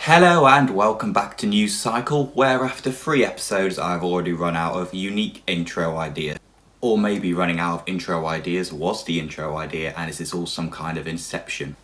Hello and welcome back to News Cycle, where after 3 episodes I've already run out of unique intro ideas. Or maybe running out of intro ideas was the intro idea and is this all some kind of inception?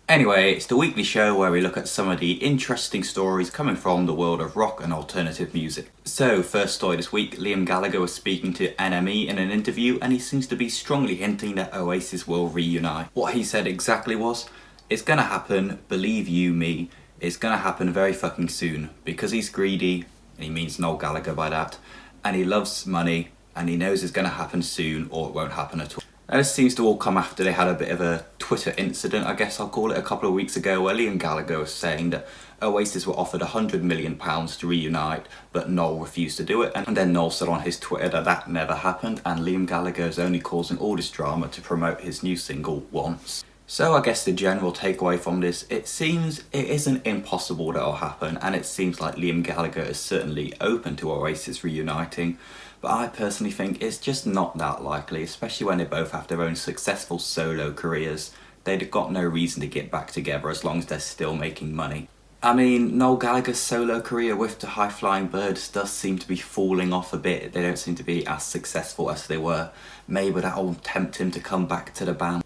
Anyway, it's the weekly show where we look at some of the interesting stories coming from the world of rock and alternative music. So, first story this week, Liam Gallagher was speaking to NME in an interview and he seems to be strongly hinting that Oasis will reunite. What he said exactly was, "It's gonna happen, believe you me, it's gonna happen very fucking soon, because he's greedy," and he means Noel Gallagher by that, "and he loves money, and he knows it's gonna happen soon or it won't happen at all." And this seems to all come after they had a bit of a Twitter incident, I guess I'll call it, a couple of weeks ago, where Liam Gallagher was saying that Oasis were offered £100 million to reunite, but Noel refused to do it, and then Noel said on his Twitter that that never happened, and Liam Gallagher is only causing all this drama to promote his new single, Once. So I guess the general takeaway from this, it seems it isn't impossible that it'll happen, and it seems like Liam Gallagher is certainly open to Oasis reuniting, but I personally think it's just not that likely, especially when they both have their own successful solo careers. They've got no reason to get back together as long as they're still making money. I mean, Noel Gallagher's solo career with the High Flying Birds does seem to be falling off a bit. They don't seem to be as successful as they were. Maybe that'll tempt him to come back to the band.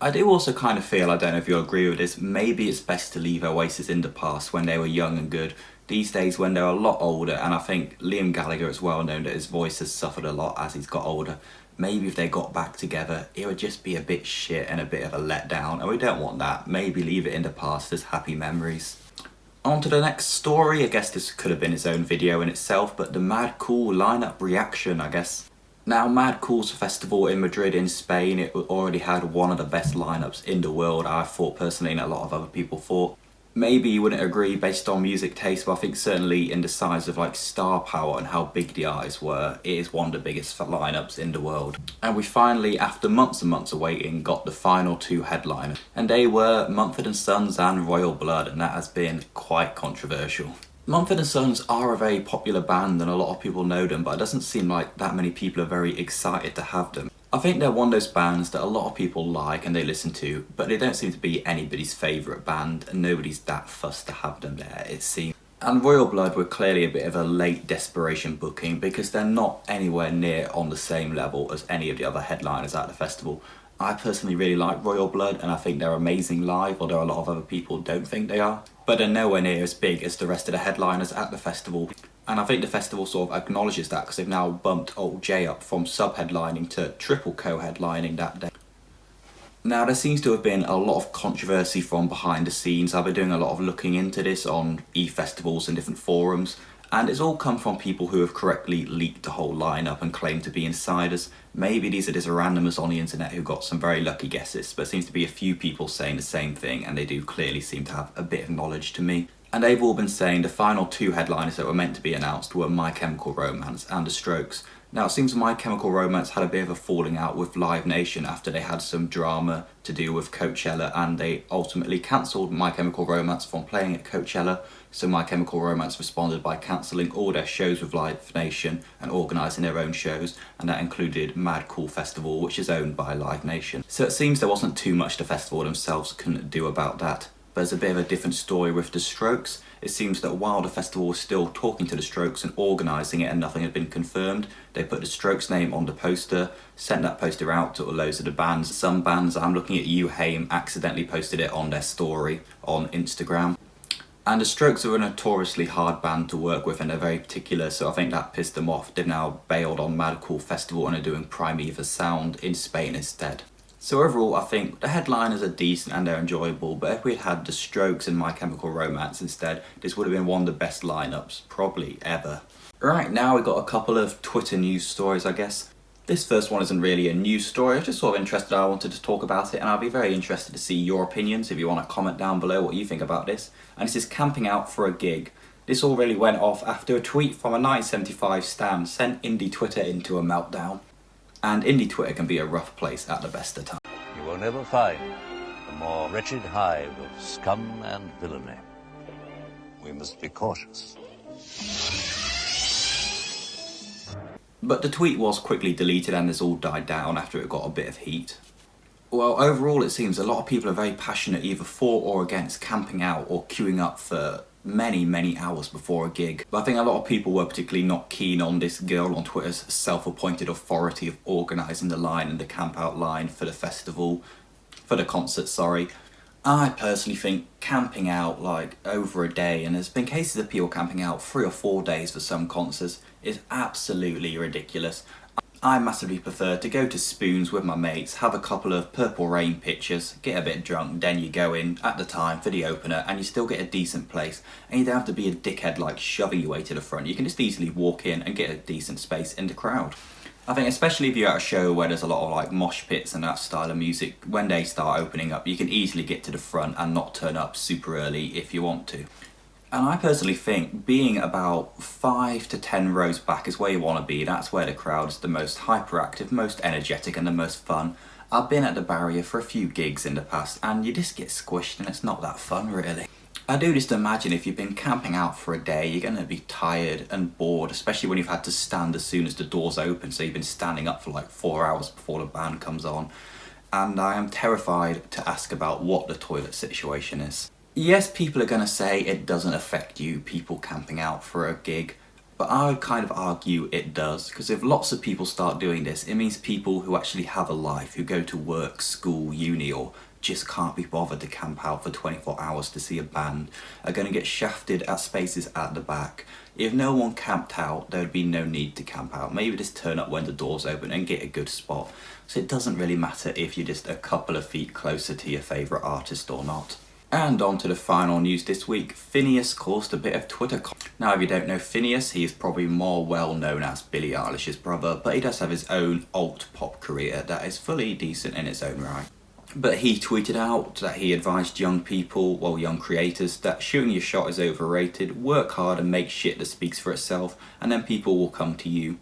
I do also kind of feel, I don't know if you agree with this, maybe it's best to leave Oasis in the past when they were young and good. These days when they're a lot older, and I think Liam Gallagher is well known that his voice has suffered a lot as he's got older, maybe if they got back together it would just be a bit shit and a bit of a letdown, and we don't want that. Maybe leave it in the past as happy memories. On to the next story. I guess this could have been its own video in itself, but the Mad Cool lineup reaction, I guess. Now, Mad Cool's festival in Madrid in Spain, it already had one of the best lineups in the world, I thought personally, and a lot of other people thought. Maybe you wouldn't agree based on music taste, but I think certainly in the size of like star power and how big the artists were, it is one of the biggest lineups in the world. And we finally, after months and months of waiting, got the final 2 headliners. And they were Mumford & Sons and Royal Blood, and that has been quite controversial. Mumford & Sons are a very popular band and a lot of people know them, but it doesn't seem like that many people are very excited to have them. I think they're one of those bands that a lot of people like and they listen to, but they don't seem to be anybody's favourite band and nobody's that fussed to have them there, it seems. And Royal Blood were clearly a bit of a late desperation booking because they're not anywhere near on the same level as any of the other headliners at the festival. I personally really like Royal Blood and I think they're amazing live, although a lot of other people don't think they are. But they're nowhere near as big as the rest of the headliners at the festival. And I think the festival sort of acknowledges that because they've now bumped Old J up from sub-headlining to triple co-headlining that day. Now, there seems to have been a lot of controversy from behind the scenes. I've been doing a lot of looking into this on e-festivals and different forums, and it's all come from people who have correctly leaked the whole lineup and claimed to be insiders. Maybe these are just randomers on the internet who got some very lucky guesses, but it seems to be a few people saying the same thing, and they do clearly seem to have a bit of knowledge to me. And they've all been saying the final 2 headliners that were meant to be announced were My Chemical Romance and The Strokes. Now, it seems My Chemical Romance had a bit of a falling out with Live Nation after they had some drama to do with Coachella, and they ultimately cancelled My Chemical Romance from playing at Coachella. So My Chemical Romance responded by cancelling all their shows with Live Nation and organising their own shows, and that included Mad Cool Festival, which is owned by Live Nation. So it seems there wasn't too much the festival themselves couldn't do about that. But there's a bit of a different story with The Strokes. It seems that while the festival was still talking to The Strokes and organising it and nothing had been confirmed, they put The Strokes' name on the poster, sent that poster out to loads of the bands. Some bands, I'm looking at you, Haim, accidentally posted it on their story on Instagram. And The Strokes are a notoriously hard band to work with and they're very particular, so I think that pissed them off. They've now bailed on Mad Cool Festival and are doing Primeva Sound in Spain instead. So overall, I think the headliners are decent and they're enjoyable, but if we'd had The Strokes and My Chemical Romance instead, this would have been one of the best lineups, probably ever. Right, now we've got a couple of Twitter news stories, I guess. This first one isn't really a news story, I was just sort of interested, I wanted to talk about it, and I'd be very interested to see your opinions if you want to comment down below what you think about this. And this is camping out for a gig. This all really went off after a tweet from a 975 stan sent indie Twitter into a meltdown. And indie Twitter can be a rough place at the best of times. You will never find a more wretched hive of scum and villainy. We must be cautious. But the tweet was quickly deleted and this all died down after it got a bit of heat. Well, overall it seems a lot of people are very passionate either for or against camping out or queuing up for many hours before a gig. But I think a lot of people were particularly not keen on this girl on Twitter's self-appointed authority of organising the line and the camp out line for the festival, for the concert, sorry. I personally think camping out like over a day, and there's been cases of people camping out 3 or 4 days for some concerts, is absolutely ridiculous. I massively prefer to go to Spoons with my mates, have a couple of Purple Rain pictures, get a bit drunk, then you go in at the time for the opener and you still get a decent place, and you don't have to be a dickhead like shoving your way to the front. You can just easily walk in and get a decent space in the crowd. I think especially if you're at a show where there's a lot of like mosh pits and that style of music, when they start opening up you can easily get to the front and not turn up super early if you want to. And I personally think being about 5 to 10 rows back is where you want to be. That's where the crowd is the most hyperactive, most energetic and the most fun. I've been at the barrier for a few gigs in the past and you just get squished and it's not that fun really. I do just imagine if you've been camping out for a day, you're going to be tired and bored, especially when you've had to stand as soon as the doors open, so you've been standing up for like 4 hours before the band comes on. And I am terrified to ask about what the toilet situation is. Yes, people are going to say it doesn't affect you, people camping out for a gig, but I would kind of argue it does, because if lots of people start doing this, it means people who actually have a life, who go to work, school, uni, or just can't be bothered to camp out for 24 hours to see a band, are going to get shafted at spaces at the back. If no one camped out, there would be no need to camp out. Maybe just turn up when the doors open and get a good spot. So it doesn't really matter if you're just a couple of feet closer to your favourite artist or not. And on to the final news this week. Finneas caused a bit of Twitter. Now if you don't know Finneas, he is probably more well known as Billie Eilish's brother, but he does have his own alt pop career that is fully decent in its own right. But he tweeted out that he advised young people, well young creators, that shooting your shot is overrated, work hard and make shit that speaks for itself, and then people will come to you.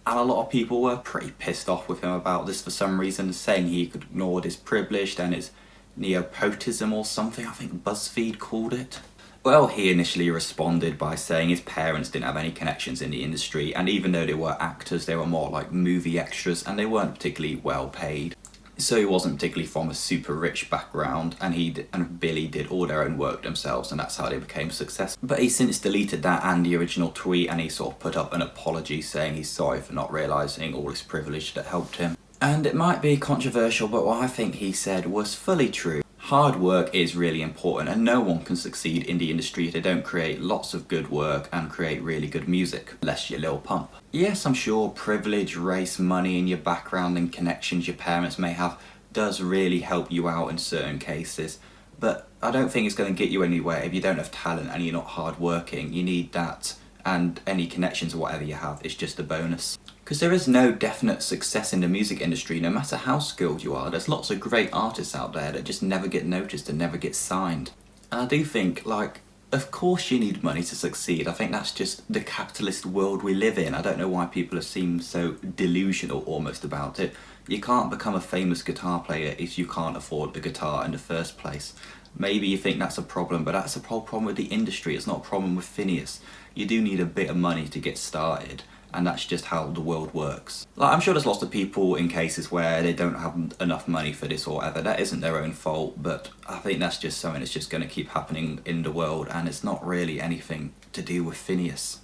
And a lot of people were pretty pissed off with him about this for some reason, saying he ignored his privilege and his nepotism or something, I think BuzzFeed called it. Well, he initially responded by saying his parents didn't have any connections in the industry, and even though they were actors, they were more like movie extras and they weren't particularly well paid. So he wasn't particularly from a super rich background, and he and Billy did all their own work themselves, and that's how they became successful. But he's since deleted that and the original tweet, and he sort of put up an apology saying he's sorry for not realising all his privilege that helped him. And it might be controversial, but what I think he said was fully true. Hard work is really important, and no one can succeed in the industry if they don't create lots of good work and create really good music, unless you're Lil Pump. Yes, I'm sure privilege, race, money, and your background and connections your parents may have does really help you out in certain cases, but I don't think it's going to get you anywhere if you don't have talent and you're not hard working. You need that, and any connections or whatever you have is just a bonus. Because there is no definite success in the music industry, no matter how skilled you are. There's lots of great artists out there that just never get noticed and never get signed. And I do think, like, of course you need money to succeed. I think that's just the capitalist world we live in. I don't know why people seem so delusional almost about it. You can't become a famous guitar player if you can't afford the guitar in the first place. Maybe you think that's a problem, but that's a problem with the industry. It's not a problem with Finneas. You do need a bit of money to get started. And that's just how the world works. Like, I'm sure there's lots of people in cases where they don't have enough money for this or whatever. That isn't their own fault, but I think that's just something that's just going to keep happening in the world, and it's not really anything to do with Finneas.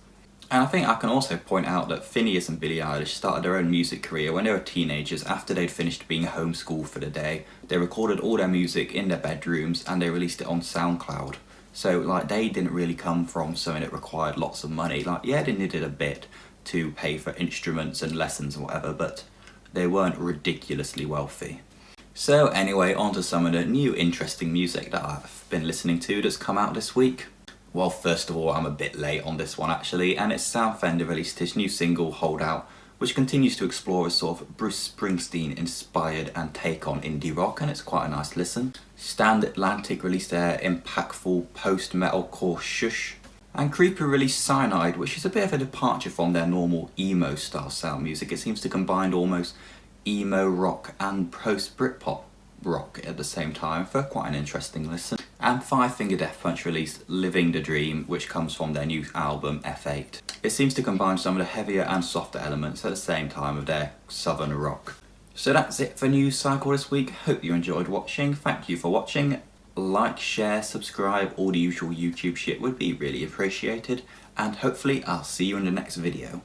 And I think I can also point out that Finneas and Billie Eilish started their own music career when they were teenagers after they'd finished being homeschooled for the day. They recorded all their music in their bedrooms and they released it on SoundCloud. So, like, they didn't really come from something that required lots of money. Like, yeah, they needed a bit to pay for instruments and lessons and whatever, but they weren't ridiculously wealthy. So anyway, on to some of the new interesting music that I've been listening to that's come out this week. Well, first of all, I'm a bit late on this one actually, and it's Sam Fender released his new single, Hold Out, which continues to explore a sort of Bruce Springsteen inspired and take on indie rock, and it's quite a nice listen. Stand Atlantic released their impactful post-metalcore Shush, and Creeper released Cyanide, which is a bit of a departure from their normal emo style sound music. It seems to combine almost emo rock and post-Britpop rock at the same time for quite an interesting listen. And Five Finger Death Punch released Living the Dream, which comes from their new album F8. It seems to combine some of the heavier and softer elements at the same time of their southern rock. So that's it for News Cycle this week. Hope you enjoyed watching. Thank you for watching. Like, share, subscribe, all the usual YouTube shit would be really appreciated. And hopefully I'll see you in the next video.